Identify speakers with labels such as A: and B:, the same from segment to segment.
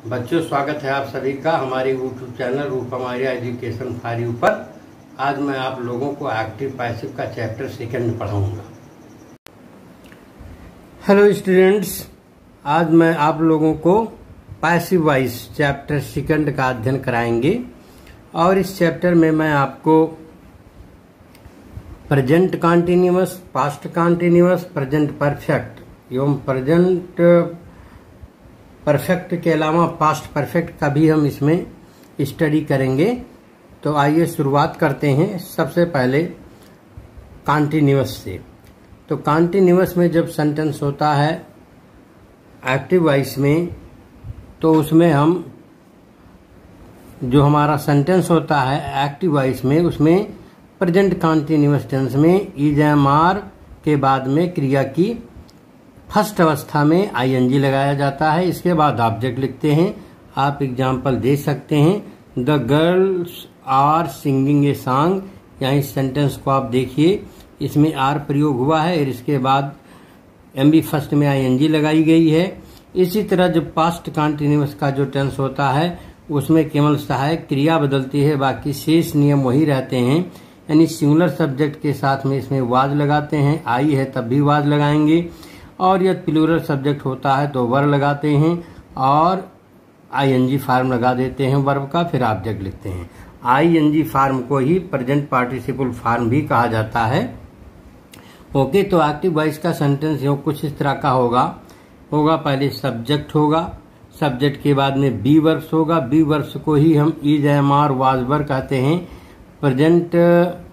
A: बच्चों, स्वागत है आप सभी का हमारे YouTube channel Roopmarya education for you पर। आज मैं आप लोगों को एक्टिव पैसिव का चैप्टर सेकंड में पढ़ाऊंगा। हेलो स्टूडेंट्स, आज मैं आप लोगों को पैसिव वॉइस चैप्टर सेकंड का अध्ययन कराएंगे और इस चैप्टर में मैं आपको present continuous, past continuous, present perfect एवं प्रेजेंट परफेक्ट के अलावा पास्ट परफेक्ट का भी हम इसमें स्टडी करेंगे। तो आइए शुरुआत करते हैं सबसे पहले कॉन्टिन्यूअस से। तो कॉन्टिन्यूअस में जब सेंटेंस होता है एक्टिव वॉइस में, तो उसमें हम जो हमारा सेंटेंस होता है एक्टिव वॉइस में, उसमें प्रेजेंट कॉन्टिन्यूअस टेंस में इज एम आर के बाद में क्रिया की फर्स्ट अवस्था में आईएनजी लगाया जाता है। इसके बाद ऑब्जेक्ट लिखते हैं। आप एग्जाम्पल दे सकते हैं, the girls are singing a song. यहाँ इस सेंटेंस को आप देखिए, इसमें आर प्रयोग हुआ है और इसके बाद एमबी फर्स्ट में आईएनजी लगाई गई है। इसी तरह जो पास्ट कॉन्टिन्यूअस का जो टेंस होता है उसमें केवल सहायक क्रिया बदलती है, बाकी शेष नियम वही रहते हैं। यानी सिंगुलर सब्जेक्ट के साथ में इसमें वाज लगाते हैं, आई है तब भी वाज लगाएंगे, और यदि प्लूरल सब्जेक्ट होता है तो वर लगाते हैं और आईएनजी फार्म लगा देते हैं वर्ब का, फिर ऑब्जेक्ट लिखते हैं। आईएनजी फार्म को ही प्रेजेंट पार्टिसिपल फार्म भी कहा जाता है। ओके, तो एक्टिव वॉइस का सेंटेंस यो कुछ इस तरह का होगा पहले सब्जेक्ट होगा, सब्जेक्ट के बाद में बी वर्ब्स होगा, बी वर्ब्स को ही हम is am are was were कहते हैं। प्रेजेंट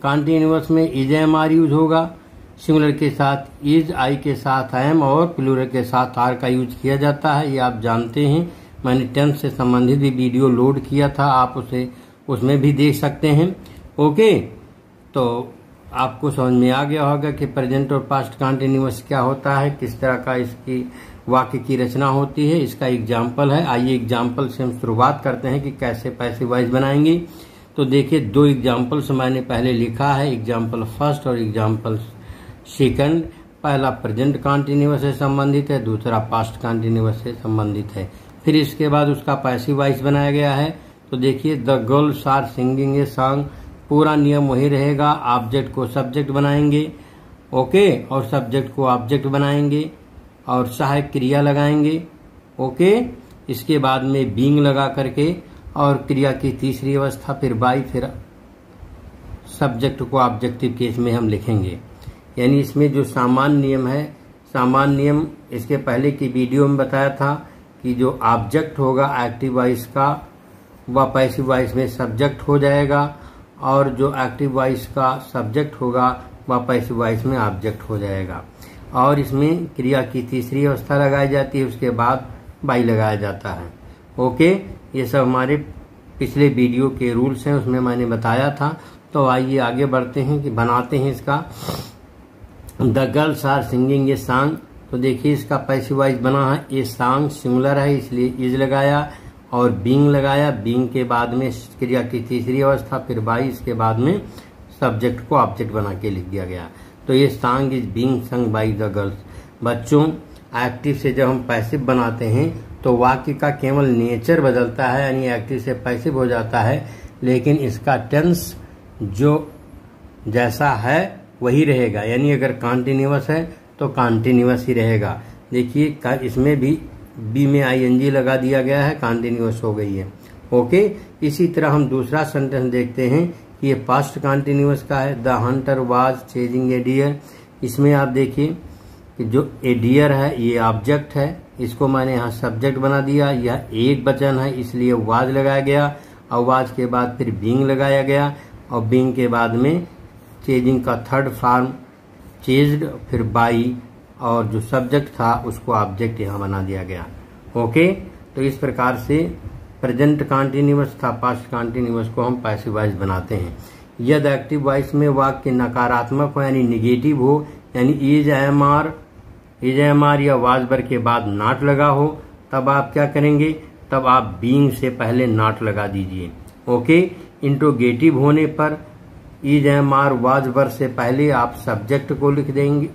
A: कॉन्टिन्यूअस में इज एम आर यूज होगा, सिंगुलर के साथ इज, आई के साथ एम और प्लूरल के साथ आर का यूज किया जाता है। ये आप जानते हैं, मैंने टेंस से संबंधित भी वीडियो लोड किया था, आप उसे उसमें भी देख सकते हैं। ओके, तो आपको समझ में आ गया होगा कि प्रेजेंट और पास्ट कॉन्टिन्यूअस क्या होता है, किस तरह का इसकी वाक्य की रचना होती है। इसका एग्जाम्पल है। आइए एग्जाम्पल से हम शुरुआत करते हैं कि कैसे पैसिव वॉइस बनाएंगे। तो देखिए, दो एग्जाम्पल्स मैंने पहले लिखा है, एग्जाम्पल फर्स्ट और एग्जाम्पल सेकंड। पहला प्रेजेंट कॉन्टिन्यूअस से संबंधित है, दूसरा पास्ट कॉन्टिन्यूअस से संबंधित है। फिर इसके बाद उसका पैसिव वॉइस बनाया गया है। तो देखिए, the girls are singing a song, पूरा नियम वही रहेगा। ऑब्जेक्ट को सब्जेक्ट बनाएंगे, ओके, और सब्जेक्ट को ऑब्जेक्ट बनाएंगे और सहायक क्रिया लगाएंगे, ओके। इसके बाद में बीइंग लगा करके और क्रिया की तीसरी अवस्था फिर बाई, फिर सब्जेक्ट को ऑब्जेक्टिव केस में हम लिखेंगे। यानी इसमें जो सामान्य नियम है, सामान्य नियम इसके पहले की वीडियो में बताया था कि जो ऑब्जेक्ट होगा एक्टिव वॉइस का वह पैसिव वॉइस में सब्जेक्ट हो जाएगा, और जो एक्टिव वॉइस का सब्जेक्ट होगा वह पैसिव वॉइस में ऑब्जेक्ट हो जाएगा। और इसमें क्रिया की तीसरी अवस्था लगाई जाती है, उसके बाद बाई लगाया जाता है। ओके, ये सब हमारे पिछले वीडियो के रूल्स हैं, उसमें मैंने बताया था। तो आइए आगे बढ़ते हैं कि बनाते हैं इसका। The girls are singing a song. तो देखिए, इसका पैसिव वॉइस बना है, ए सॉन्ग सिंगुलर है इसलिए इज लगाया और बीइंग लगाया। बीइंग के बाद में क्रिया की तीसरी अवस्था फिर बाई, इसके बाद में सब्जेक्ट को ऑब्जेक्ट बना के लिख दिया गया। तो ये सॉन्ग इज बीइंग संग बाई द गर्ल्स। बच्चों, एक्टिव से जब हम पैसिव बनाते हैं तो वाक्य का केवल नेचर बदलता है, यानी एक्टिव से पैसिव हो जाता है, लेकिन इसका टेंस जो जैसा है वही रहेगा। यानी अगर कॉन्टिन्यूअस है तो कॉन्टिन्यूअस ही रहेगा। देखिए, इसमें भी बी में आईएनजी लगा दिया गया है, कॉन्टिन्यूअस हो गई है। ओके, इसी तरह हम दूसरा सेंटेंस देखते हैं कि ये पास्ट कॉन्टिन्यूअस का है। The hunter was chasing a deer. इसमें आप देखिए कि जो ए डियर है ये ऑब्जेक्ट है, इसको मैंने यहाँ सब्जेक्ट बना दिया। यह एक वचन है इसलिए वाज लगाया गया, और वाज के बाद फिर बीइंग लगाया गया, और बीइंग के बाद में चेजिंग का थर्ड फॉर्म चेज्ड, फिर बाई, और जो सब्जेक्ट था उसको ऑब्जेक्ट यहाँ बना दिया गया। ओके, तो इस प्रकार से प्रेजेंट कॉन्टिन्यूअस था पास्ट कॉन्टिन्यूअस को हम पैसिव वॉइस बनाते हैं। यदि एक्टिव वॉइस में वाक्य नकारात्मक हो यानी निगेटिव हो, यानी इज एम आर या वाज वर के बाद नॉट लगा हो, तब आप क्या करेंगे, तब आप बीइंग से पहले नॉट लगा दीजिए। ओके, इंट्रोगेटिव होने पर is am are was were से पहले आप सब्जेक्ट को लिख देंगे।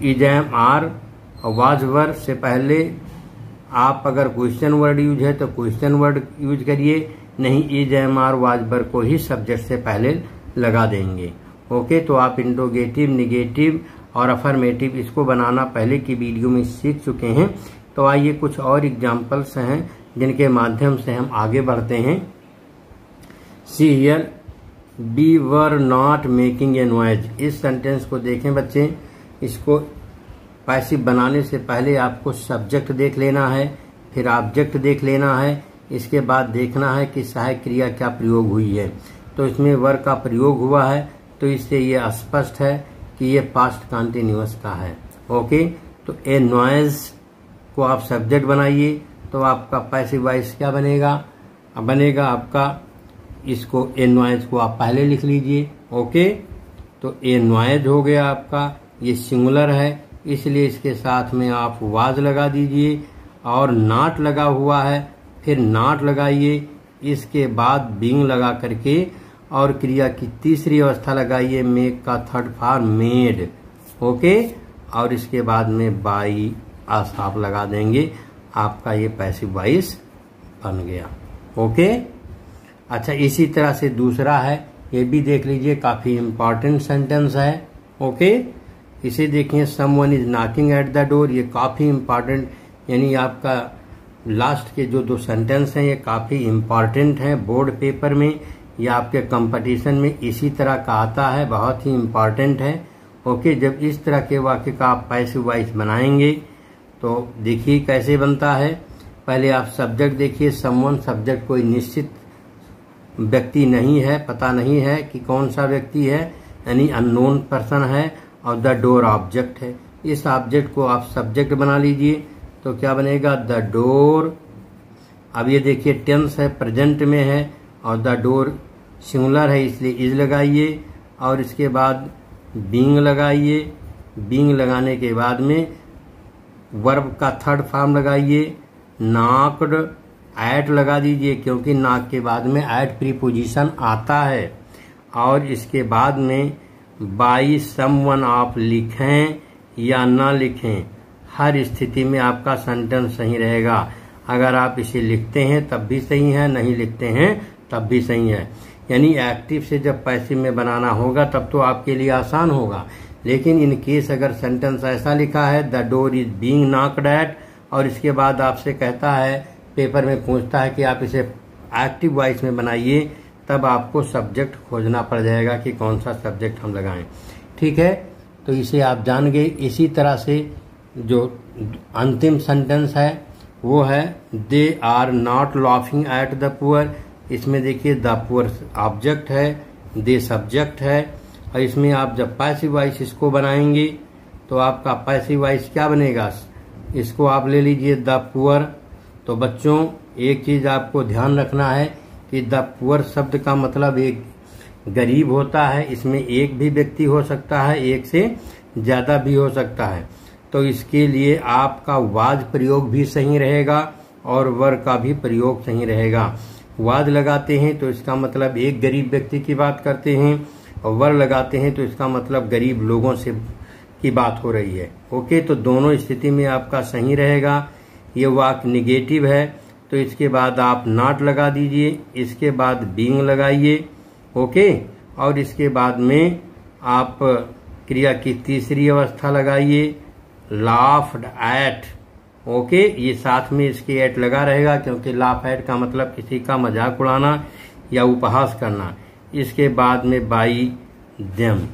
A: Is am are was were से पहले आप अगर क्वेश्चन वर्ड यूज है तो क्वेश्चन वर्ड यूज करिए, नहीं is am are was were को ही सब्जेक्ट से पहले लगा देंगे। ओके, तो आप इंट्रोगेटिव, निगेटिव और अफर्मेटिव इसको बनाना पहले की वीडियो में सीख चुके हैं। तो आइए कुछ और एग्जाम्पल्स हैं जिनके माध्यम से हम आगे बढ़ते हैं। See here, we were not making a noise. इस सेंटेंस को देखें बच्चे, इसको पैसिव बनाने से पहले आपको सब्जेक्ट देख लेना है, फिर ऑब्जेक्ट देख लेना है, इसके बाद देखना है कि सहायक क्रिया क्या प्रयोग हुई है। तो इसमें वर का प्रयोग हुआ है, तो इससे ये स्पष्ट है कि ये पास्ट कंटिन्यूअस का है। ओके, तो ए नॉइज को आप सब्जेक्ट बनाइए, तो आपका पैसिव वॉइस क्या बनेगा? बनेगा आपका, इसको ए नॉइज को आप पहले लिख लीजिए। ओके, तो ए नॉइज हो गया आपका, ये सिंगुलर है इसलिए इसके साथ में आप वाज लगा दीजिए, और नॉट लगा हुआ है फिर नॉट लगाइए, इसके बाद बीइंग लगा करके और क्रिया की तीसरी अवस्था लगाइए, मेक का थर्ड फॉर्म मेड। ओके, और इसके बाद में बाई आप लगा देंगे, आपका ये पैसिव वॉइस बन गया। ओके, अच्छा इसी तरह से दूसरा है, ये भी देख लीजिए, काफी इंपॉर्टेंट सेंटेंस है। ओके, इसे देखिए, someone is knocking at the door. ये काफी इंपॉर्टेंट, यानी आपका लास्ट के जो दो सेंटेंस हैं ये काफी इंपॉर्टेंट हैं बोर्ड पेपर में या आपके कंपटीशन में इसी तरह का आता है, बहुत ही इंपॉर्टेंट है। ओके, जब इस तरह के वाक्य का आप पैसिव वॉइस बनाएंगे तो देखिए कैसे बनता है। पहले आप सब्जेक्ट देखिए, समवन सब्जेक्ट कोई निश्चित व्यक्ति नहीं है, पता नहीं है कि कौन सा व्यक्ति है, यानी अननोन पर्सन है, और द डोर ऑब्जेक्ट है। इस ऑब्जेक्ट को आप सब्जेक्ट बना लीजिए, तो क्या बनेगा? The door. अब ये देखिए टेंस है, प्रेजेंट में है, और द डोर सिंगुलर है इसलिए इज लगाइए, और इसके बाद बीइंग लगाइए। बीइंग लगाने के बाद में वर्ब का थर्ड फॉर्म लगाइए, नॉक्ड, एट लगा दीजिए क्योंकि नॉक के बाद में एट प्रीपोजिशन आता है, और इसके बाद में बाई समवन आप लिखें या ना लिखें, हर स्थिति में आपका सेंटेंस सही रहेगा। अगर आप इसे लिखते हैं तब भी सही है, नहीं लिखते हैं तब भी सही है। यानी एक्टिव से जब पैसिव में बनाना होगा तब तो आपके लिए आसान होगा, लेकिन इन केस अगर सेंटेंस ऐसा लिखा है, the door is being knocked eight, और इसके बाद आपसे कहता है, पेपर में पूछता है कि आप इसे एक्टिव वॉइस में बनाइए, तब आपको सब्जेक्ट खोजना पड़ जाएगा कि कौन सा सब्जेक्ट हम लगाएं। ठीक है, तो इसे आप जान गए। इसी तरह से जो अंतिम सेंटेंस है वो है, they are not laughing at the poor. इसमें देखिए द पुअर ऑब्जेक्ट है, दे सब्जेक्ट है, और इसमें आप जब पैसिव वॉइस इसको बनाएंगे तो आपका पैसिव वॉइस क्या बनेगा? इसको आप ले लीजिए द पुअर। तो बच्चों एक चीज आपको ध्यान रखना है कि द पुअर शब्द का मतलब एक गरीब होता है, इसमें एक भी व्यक्ति हो सकता है, एक से ज्यादा भी हो सकता है। तो इसके लिए आपका वाज प्रयोग भी सही रहेगा और वर का भी प्रयोग सही रहेगा। वाज लगाते हैं तो इसका मतलब एक गरीब व्यक्ति की बात करते हैं, और वर लगाते हैं तो इसका मतलब गरीब लोगों से की बात हो रही है। ओके, तो दोनों स्थिति में आपका सही रहेगा। ये वाक्य निगेटिव है तो इसके बाद आप नॉट लगा दीजिए, इसके बाद बीइंग लगाइए। ओके, और इसके बाद में आप क्रिया की तीसरी अवस्था लगाइए, लाफ्ड एट। ओके, ये साथ में इसके एट लगा रहेगा क्योंकि लाफ एट का मतलब किसी का मजाक उड़ाना या उपहास करना। इसके बाद में बाई देम।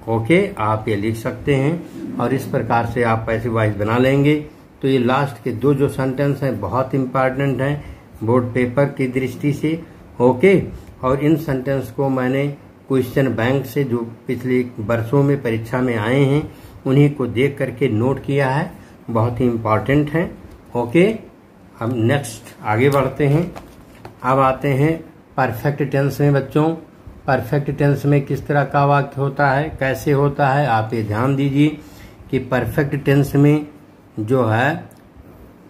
A: ओके, आप ये लिख सकते हैं और इस प्रकार से आप पैसिव वॉइस बना लेंगे। तो ये लास्ट के दो जो सेंटेंस हैं बहुत इंपॉर्टेंट हैं बोर्ड पेपर की दृष्टि से। ओके, और इन सेंटेंस को मैंने क्वेश्चन बैंक से जो पिछले वर्षों में परीक्षा में आए हैं उन्हीं को देख करके नोट किया है, बहुत ही इंपॉर्टेंट है। ओके, अब नेक्स्ट आगे बढ़ते हैं। अब आते हैं परफेक्ट टेंस में। बच्चों, परफेक्ट टेंस में किस तरह का वाक्य होता है, कैसे होता है, आप ये ध्यान दीजिए कि परफेक्ट टेंस में जो है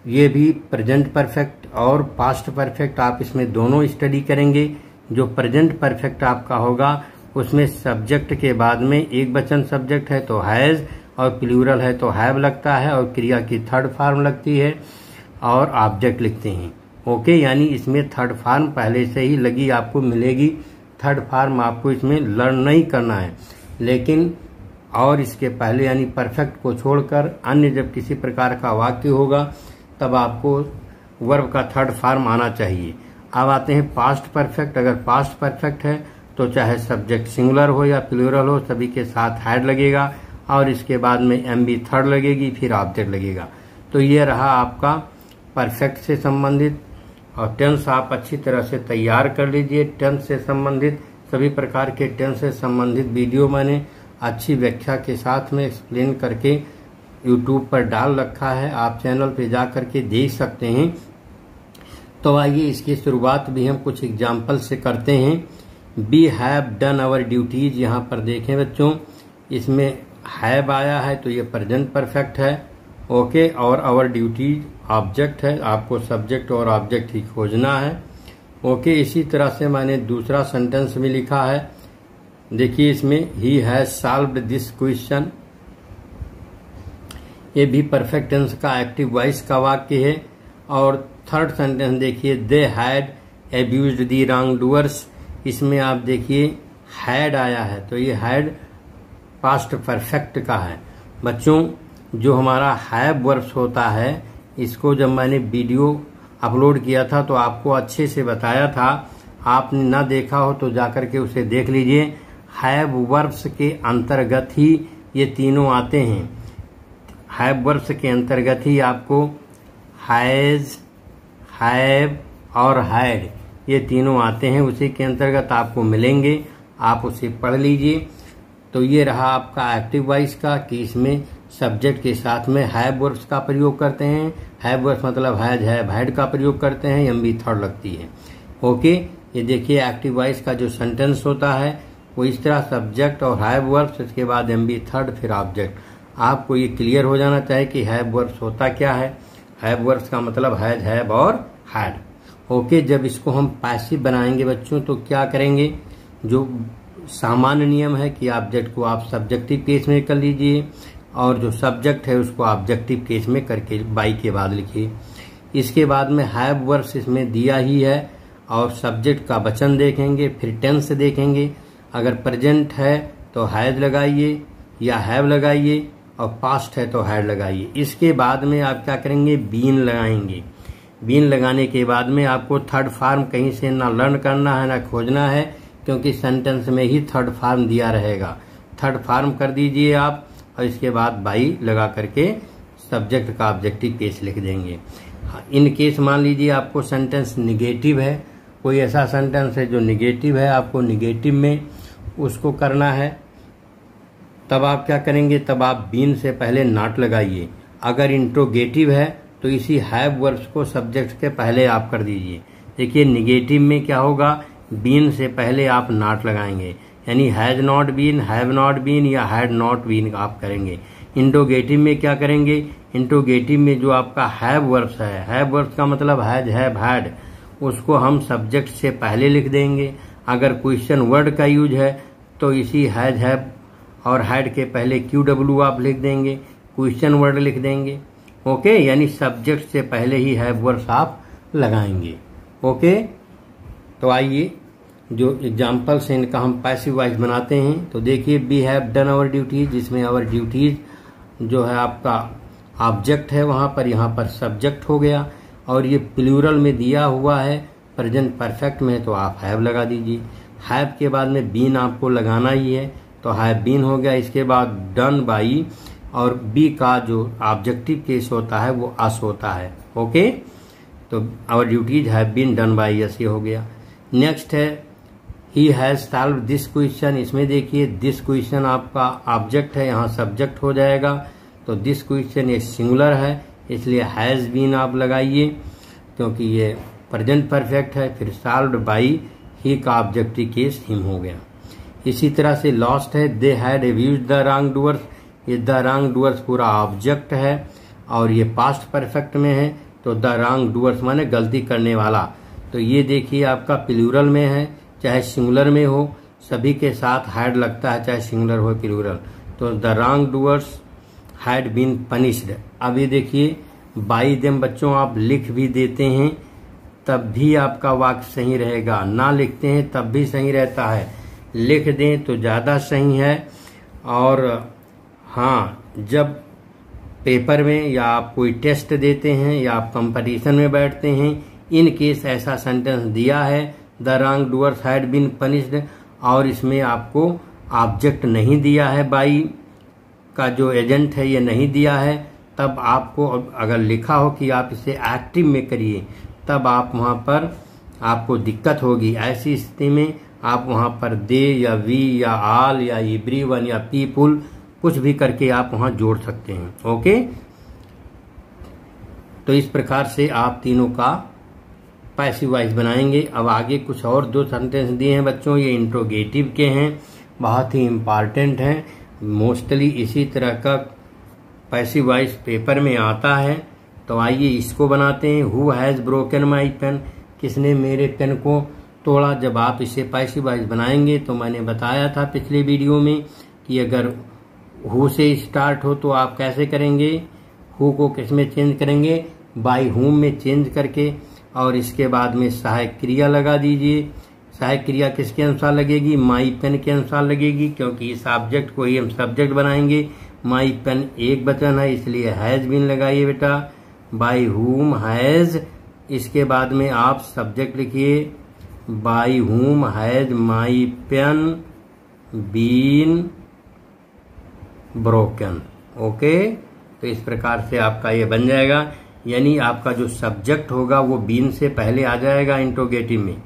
A: ये भी प्रेजेंट परफेक्ट और पास्ट परफेक्ट, आप इसमें दोनों स्टडी करेंगे। जो प्रेजेंट परफेक्ट आपका होगा उसमें सब्जेक्ट के बाद में एक वचन सब्जेक्ट है तो हैज, और प्लूरल है तो हैव लगता है, और क्रिया की थर्ड फॉर्म लगती है। और ऑब्जेक्ट लिखते हैं। ओके, यानी इसमें थर्ड फॉर्म पहले से ही लगी आपको मिलेगी। थर्ड फॉर्म आपको इसमें लर्न नहीं करना है, लेकिन और इसके पहले यानी परफेक्ट को छोड़कर अन्य जब किसी प्रकार का वाक्य होगा तब आपको वर्ब का थर्ड फॉर्म आना चाहिए। अब आते हैं पास्ट परफेक्ट। अगर पास्ट परफेक्ट है तो चाहे सब्जेक्ट सिंगुलर हो या प्लूरल हो, सभी के साथ हैड लगेगा और इसके बाद में एमबी थर्ड लगेगी, फिर ऑब्जेक्ट लगेगा। तो ये रहा आपका परफेक्ट से संबंधित। और टेंस आप अच्छी तरह से तैयार कर लीजिए। टेंस से संबंधित सभी प्रकार के टेंस से संबंधित वीडियो मैंने अच्छी व्याख्या के साथ में एक्सप्लेन करके यूट्यूब पर डाल रखा है, आप चैनल पे जा करके देख सकते हैं। तो आइए इसकी शुरुआत भी हम कुछ एग्जाम्पल से करते हैं। We have done our duties, यहाँ पर देखें बच्चों, इसमें हैव आया है तो ये प्रेजेंट परफेक्ट है। ओके, और आवर ड्यूटीज ऑब्जेक्ट है, आपको सब्जेक्ट और ऑब्जेक्ट ही खोजना है। ओके, इसी तरह से मैंने दूसरा सेंटेंस भी लिखा है। देखिए इसमें he has solved this question, ये भी परफेक्ट टेंस का एक्टिव वॉइस का वाक्य है। और थर्ड सेंटेंस देखिए, they had abused the wrong doers, इसमें आप देखिए हैड आया है तो ये हैड पास्ट परफेक्ट का है। बच्चों, जो हमारा हैव वर्ब्स होता है, इसको जब मैंने वीडियो अपलोड किया था तो आपको अच्छे से बताया था। आपने ना देखा हो तो जाकर के उसे देख लीजिए। हैव वर्ब्स के अंतर्गत ही ये तीनों आते हैं। हैव वर्ब्स के अंतर्गत ही आपको हैज, हैव और हैड ये तीनों आते हैं, उसी के अंतर्गत आपको मिलेंगे। आप उसे पढ़ लीजिए। तो ये रहा आपका एक्टिव वॉइस का कि इसमें सब्जेक्ट के साथ में हैव वर्ब्स का प्रयोग करते हैं। हैव वर्ब्स मतलब हैज, हैव, हैड का प्रयोग करते हैं, एमबी थर्ड लगती है। ओके, ये देखिए एक्टिव वॉइस का जो सेंटेंस होता है वो इस तरह सब्जेक्ट और हैव वर्ब्स, इसके बाद एमबी थर्ड, फिर ऑब्जेक्ट। आपको ये क्लियर हो जाना चाहिए कि हैव वर्ब्स होता क्या है। हैव वर्ब्स का मतलब हैज, हैव और हैड। ओके, जब इसको हम पैसिव बनाएंगे बच्चों तो क्या करेंगे, जो सामान्य नियम है कि ऑब्जेक्ट को आप सब्जेक्टिव केस में कर लीजिए और जो सब्जेक्ट है उसको ऑब्जेक्टिव केस में करके बाई के बाद लिखिए। इसके बाद में हैव वर्ब्स इसमें दिया ही है और सब्जेक्ट का वचन देखेंगे, फिर टेंस देखेंगे। अगर प्रेजेंट है तो हैज लगाइए या हैव लगाइए और पास्ट है तो हैड लगाइए। इसके बाद में आप क्या करेंगे, बीन लगाएंगे। बीन लगाने के बाद में आपको थर्ड फॉर्म कहीं से ना लर्न करना है ना खोजना है, क्योंकि सेंटेंस में ही थर्ड फॉर्म दिया रहेगा। थर्ड फॉर्म कर दीजिए आप और इसके बाद बाई लगा करके सब्जेक्ट का ऑब्जेक्टिव केस लिख देंगे। इन केस मान लीजिए आपको सेंटेंस निगेटिव है, कोई ऐसा सेंटेंस है जो निगेटिव है, आपको निगेटिव में उसको करना है, तब आप क्या करेंगे, तब आप बीन से पहले नॉट लगाइए। अगर इंट्रोगेटिव है तो इसी हैव वर्ब्स को सब्जेक्ट के पहले आप कर दीजिए। देखिए निगेटिव में क्या होगा, बीन से पहले आप नॉट लगाएंगे, यानी has not been, have not been या हैड नॉट बीन आप करेंगे। इंट्रोगेटिव में क्या करेंगे, इंट्रोगेटिव में जो आपका हैव वर्ब्स है, हैव वर्ब्स का मतलब हैज, हैव, हैड, उसको हम सब्जेक्ट से पहले लिख देंगे। अगर क्वेश्चन वर्ड का यूज है तो इसी हैज, हैव और हैड के पहले QW आप लिख देंगे, क्वेश्चन वर्ड लिख देंगे। ओके, यानी सब्जेक्ट से पहले ही हैव वर्ब्स आप लगाएंगे। ओके, तो आइए जो एग्जाम्पल्स हैं इनका हम पैसिव वॉइस बनाते हैं। तो देखिए, we have done our duties, जिसमें आवर ड्यूटीज जो है आपका ऑब्जेक्ट है, वहां पर यहाँ पर सब्जेक्ट हो गया और ये प्लूरल में दिया हुआ है, प्रेजेंट परफेक्ट में है तो आप हैव लगा दीजिए। हैव के बाद में बीन आपको लगाना ही है तो हैव बीन हो गया। इसके बाद डन बाई और बी का जो ऑब्जेक्टिव केस होता है वो अस होता है। ओके, तो our duties have been done by us ये हो गया। नेक्स्ट है he has solved this question, इसमें देखिए दिस क्वेश्चन आपका ऑब्जेक्ट है, यहाँ सब्जेक्ट हो जाएगा। तो दिस क्वेश्चन ये सिंगुलर है इसलिए हैज बीन आप लगाइए क्योंकि ये प्रेजेंट परफेक्ट है। फिर सॉल्व्ड बाई ही का ऑब्जेक्टिव केस हिम हो गया। इसी तरह से लास्ट है they had abused the wrong doers, ये द रॉन्ग डूअर्स पूरा ऑब्जेक्ट है और ये पास्ट परफेक्ट में है तो द रॉन्ग डूअर्स माने गलती करने वाला। तो ये देखिए आपका प्लूरल में है, चाहे सिंगुलर में हो सभी के साथ हैड लगता है, चाहे सिंगुलर हो प्लूरल। तो the wrong doers had been punished. अब ये देखिए बाई देम बच्चों आप लिख भी देते हैं तब भी आपका वाक्य सही रहेगा, ना लिखते हैं तब भी सही रहता है, लिख दें तो ज़्यादा सही है। और हाँ, जब पेपर में या आप कोई टेस्ट देते हैं या आप कंपटीशन में बैठते हैं, इन केस ऐसा सेंटेंस दिया है the wrong doers had been punished और इसमें आपको ऑब्जेक्ट नहीं दिया है, बाई का जो एजेंट है ये नहीं दिया है, तब आपको अगर लिखा हो कि आप इसे एक्टिव में करिए तब आप वहाँ पर आपको दिक्कत होगी। ऐसी स्थिति में आप वहाँ पर दे या वी या ऑल या एवरीवन या पीपुल कुछ भी करके आप वहाँ जोड़ सकते हैं। ओके, तो इस प्रकार से आप तीनों का पैसिव वॉइस बनाएंगे। अब आगे कुछ और 2 सेंटेंस दिए हैं बच्चों, ये इंट्रोगेटिव के हैं, बहुत ही इम्पॉर्टेंट हैं। मोस्टली इसी तरह का पैसिव वॉइस पेपर में आता है। तो आइए इसको बनाते हैं। Who has broken my pen, किसने मेरे पेन को तोड़ा। जब आप इसे पैसिव वॉइस बनाएंगे तो मैंने बताया था पिछले वीडियो में कि अगर हु से स्टार्ट हो तो आप कैसे करेंगे, हु को किस में चेंज करेंगे, बाई हुम में चेंज करके, और इसके बाद में सहायक क्रिया लगा दीजिए। सहायक क्रिया किसके अनुसार लगेगी, माई पेन के अनुसार लगेगी, क्योंकि इस ऑब्जेक्ट को ही हम सब्जेक्ट बनाएंगे। माई पेन एक वचन है इसलिए हैज बीन लगाइए बेटा, बाई हुम हैज, इसके बाद में आप सब्जेक्ट लिखिए, by whom has my pen been broken. Okay, तो इस प्रकार से आपका ये बन जाएगा, यानी आपका जो सब्जेक्ट होगा वो बीन से पहले आ जाएगा इंट्रोगेटिव में,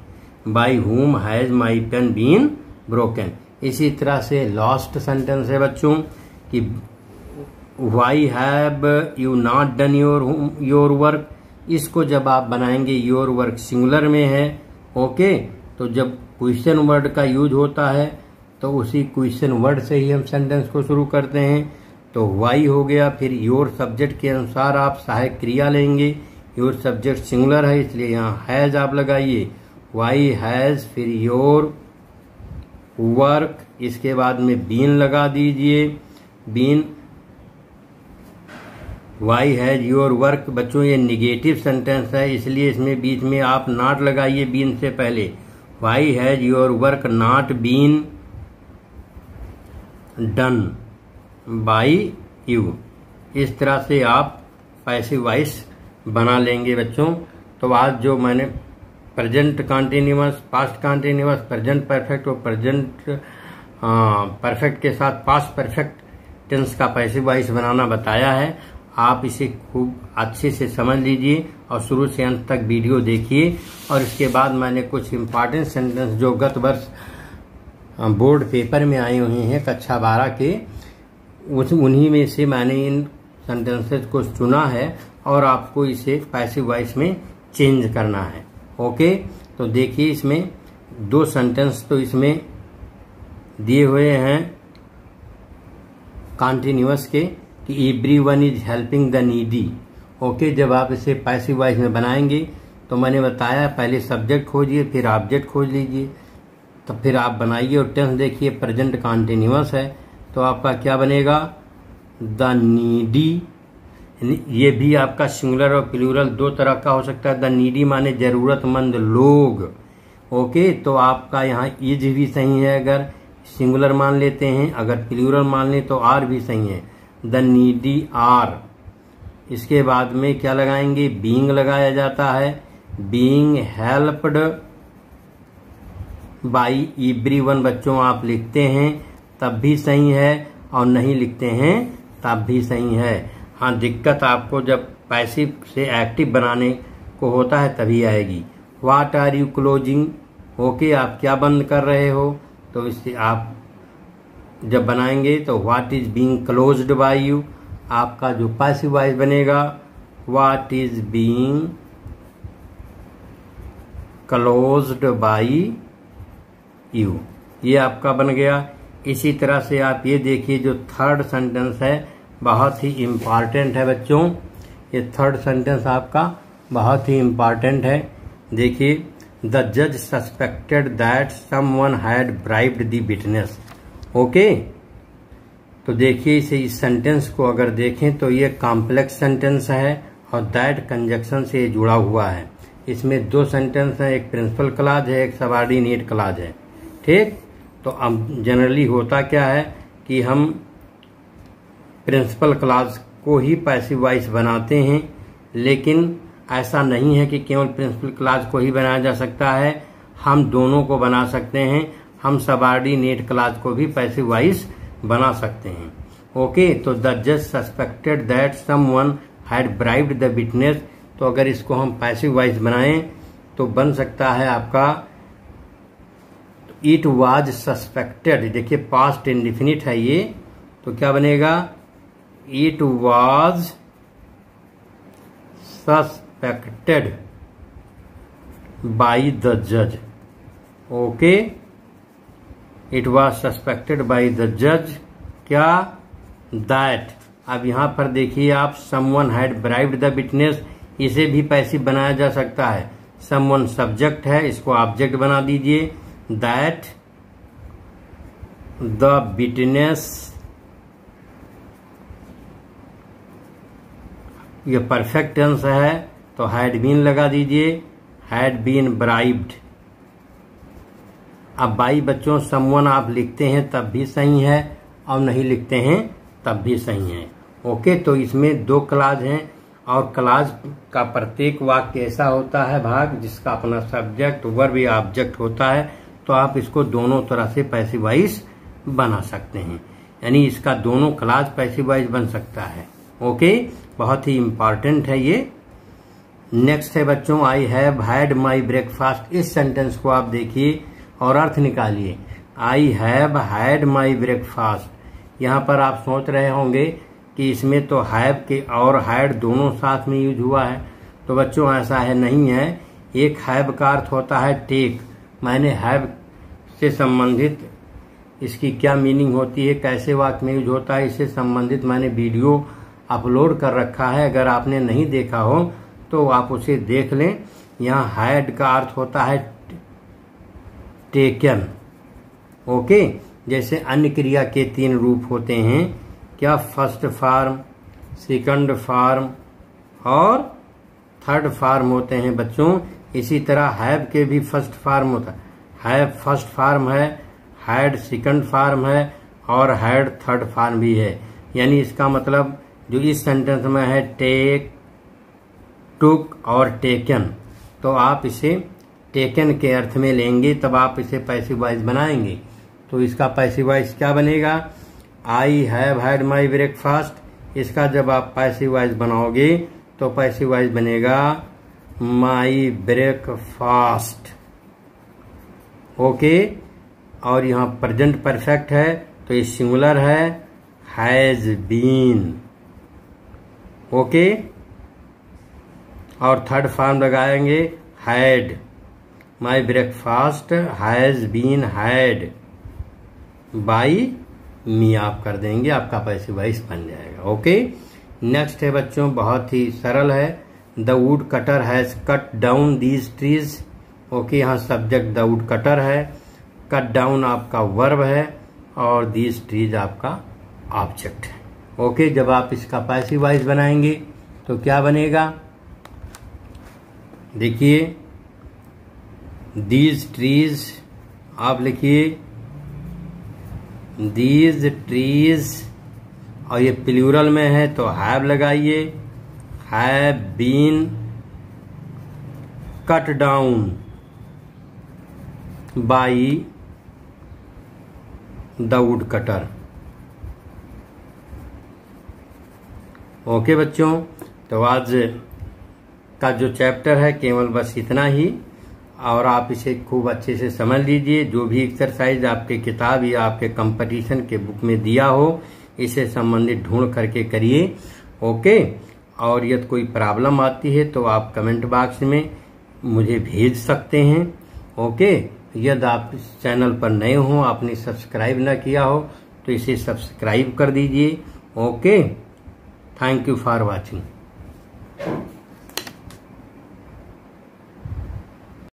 A: by whom has my pen been broken. इसी तरह से लास्ट सेंटेंस है बच्चों कि why have you not done your work. इसको जब आप बनाएंगे योर वर्क सिंगुलर में है। ओके, तो जब क्वेश्चन वर्ड का यूज होता है तो उसी क्वेश्चन वर्ड से ही हम सेंटेंस को शुरू करते हैं। तो वाई हो गया, फिर योर सब्जेक्ट के अनुसार आप सहायक क्रिया लेंगे। योर सब्जेक्ट सिंगुलर है इसलिए यहाँ हैज आप लगाइए, वाई हैज, फिर योर वर्क, इसके बाद में बीन लगा दीजिए, been, why has your work. बच्चों ये निगेटिव सेंटेंस है इसलिए इसमें बीच में आप नॉट लगाइए बीन से पहले, why has your work not been done by you. इस तरह से आप पैसिव वॉइस बना लेंगे बच्चों। तो आज जो मैंने present continuous, past continuous, present perfect और प्रेजेंट परफेक्ट के साथ पास्ट परफेक्ट टेंस का पैसिव वॉइस बनाना बताया है, आप इसे खूब अच्छे से समझ लीजिए और शुरू से अंत तक वीडियो देखिए। और इसके बाद मैंने कुछ इम्पॉर्टेंट सेंटेंस जो गत वर्ष बोर्ड पेपर में आए हुए हैं कक्षा 12 के, उन्हीं में से मैंने इन सेंटेंसेस को चुना है और आपको इसे पैसिव वॉइस में चेंज करना है। ओके, तो देखिए इसमें 2 सेंटेंस तो इसमें दिए हुए हैं कॉन्टिन्यूअस के कि everyone is helping the needy. Okay, जब आप इसे पैसिव वॉइस में बनाएंगे तो मैंने बताया पहले सब्जेक्ट खोजिए फिर ऑब्जेक्ट खोज लीजिए, तो फिर आप बनाइए और टेंस देखिए प्रेजेंट कॉन्टिन्यूअस है तो आपका क्या बनेगा, द नीडी। ये भी आपका सिंगुलर और प्लूरल 2 तरह का हो सकता है। द नीडी माने जरूरतमंद लोग। ओके, तो आपका यहाँ इज भी सही है अगर सिंगुलर मान लेते हैं, अगर प्लूरल मान लें तो आर भी सही है, द नीडी आर। इसके बाद में क्या लगाएंगे, बीइंग लगाया जाता है, बीइंग हेल्प्ड बाई एवरीवन। बच्चों आप लिखते हैं तब भी सही है और नहीं लिखते हैं तब भी सही है। हाँ, दिक्कत आपको जब पैसिव से एक्टिव बनाने को होता है तभी आएगी। What are you closing. Okay, आप क्या बंद कर रहे हो, तो इससे आप जब बनाएंगे तो what is being closed by you. आपका जो पैसिव वॉइस बनेगा what is being closed by you, ये आपका बन गया। इसी तरह से आप ये देखिए जो थर्ड सेंटेंस है बहुत ही इम्पॉर्टेंट है बच्चों। ये थर्ड सेंटेंस आपका बहुत ही इम्पॉर्टेंट है। देखिए, द जज suspected that someone had bribed the witness. Okay, तो देखिए इस सेंटेंस को अगर देखें तो ये कॉम्प्लेक्स सेंटेंस है और दैट कंजक्शन से जुड़ा हुआ है। इसमें दो सेंटेंस हैं, एक प्रिंसिपल क्लॉज है, एक सबऑर्डिनेट क्लॉज है। ठीक, तो अब जनरली होता क्या है कि हम प्रिंसिपल क्लॉज को ही पैसिव वॉइस बनाते हैं, लेकिन ऐसा नहीं है कि केवल प्रिंसिपल क्लॉज को ही बनाया जा सकता है, हम दोनों को बना सकते हैं। हम सबऑर्डिनेट क्लॉज को भी पैसिव वॉइस बना सकते हैं। ओके, तो द जज suspected that someone had bribed the witness, तो अगर इसको हम पैसिव वॉइस बनाएं तो बन सकता है आपका इट वाज सस्पेक्टेड। देखिए पास्ट इंडेफिनिट है ये, तो क्या बनेगा, it was suspected by the जज। Okay, it was suspected by the जज क्या, दैट। अब यहां पर देखिए आप, someone had bribed the witness, इसे भी पैसिव बनाया जा सकता है। समवन सब्जेक्ट है, इसको ऑब्जेक्ट बना दीजिए, दैट द विटनेस, ये परफेक्ट टेंस है तो हैड बीन लगा दीजिए, हैड बीन ब्राइब्ड। अब बाई बच्चों समवन आप लिखते हैं तब भी सही है और नहीं लिखते हैं तब भी सही है। ओके, तो इसमें दो क्लॉज हैं और क्लॉज का प्रत्येक वाक्य ऐसा होता है भाग जिसका अपना सब्जेक्ट वर्ब या ऑब्जेक्ट होता है, तो आप इसको दोनों तरह से पैसिव वॉइस बना सकते हैं, यानी इसका दोनों क्लॉज पैसिव वॉइस बन सकता है। ओके, बहुत ही इंपॉर्टेंट है ये। नेक्स्ट है बच्चों, I have had my breakfast. इस सेंटेंस को आप देखिए और अर्थ निकालिए। I have had my breakfast, यहाँ पर आप सोच रहे होंगे कि इसमें तो हैव के और हैड दोनों साथ में यूज हुआ है, तो बच्चों ऐसा है नहीं है। एक हैव का अर्थ होता है टेक, मैंने हैव से संबंधित इसकी क्या मीनिंग होती है, कैसे वाक्य में यूज होता है, इससे संबंधित मैंने वीडियो अपलोड कर रखा है, अगर आपने नहीं देखा हो तो आप उसे देख लें। यहाँ हैड का अर्थ होता है टेकन। ओके, जैसे अन्य क्रिया के तीन रूप होते हैं, क्या, फर्स्ट फॉर्म, सेकंड फॉर्म और थर्ड फॉर्म होते हैं बच्चों। इसी तरह हैव के भी फर्स्ट फॉर्म होता है, हैव फर्स्ट फॉर्म है, हैड सेकंड फॉर्म है और हैड थर्ड फॉर्म भी है। यानी इसका मतलब जो इस सेंटेंस में है टेक, टुक और टेकन, तो आप इसे टेकन के अर्थ में लेंगे तब आप इसे पैसिव वॉइस बनाएंगे। तो इसका पैसिव वॉइस क्या बनेगा, I have had my breakfast. इसका जब आप पैसिव वॉइस बनाओगे तो पैसिव वॉइस बनेगा माई ब्रेकफास्ट। ओके, और यहाँ प्रेजेंट परफेक्ट है तो ये सिंगुलर है, हैज बीन। ओके, और थर्ड फॉर्म लगाएंगे had, my breakfast has been had by me आप कर देंगे, आपका पैसिव वॉइस बन जाएगा। ओके, नेक्स्ट है बच्चों, बहुत ही सरल है, the wood cutter has cut down these trees. Okay, यहाँ सब्जेक्ट द वुड कटर है, कट डाउन आपका वर्ब है और दीज ट्रीज आपका ऑब्जेक्ट है। ओके, जब आप इसका पैसिव वॉइस बनाएंगे तो क्या बनेगा, देखिए दीज ट्रीज आप लिखिए, दीज ट्रीज, और ये प्लूरल में है तो हैव लगाइए, have been cut down by the wood cutter. Okay बच्चों, तो आज का जो चैप्टर है केवल बस इतना ही, और आप इसे खूब अच्छे से समझ लीजिए। जो भी एक्सरसाइज आपके किताब या आपके कंपटीशन के बुक में दिया हो, इसे संबंधित ढूंढ करके करिए। ओके, और यदि कोई प्रॉब्लम आती है तो आप कमेंट बॉक्स में मुझे भेज सकते हैं। ओके, यदि आप इस चैनल पर नए हो, आपने सब्सक्राइब न किया हो तो इसे सब्सक्राइब कर दीजिए। Okay, thank you for watching.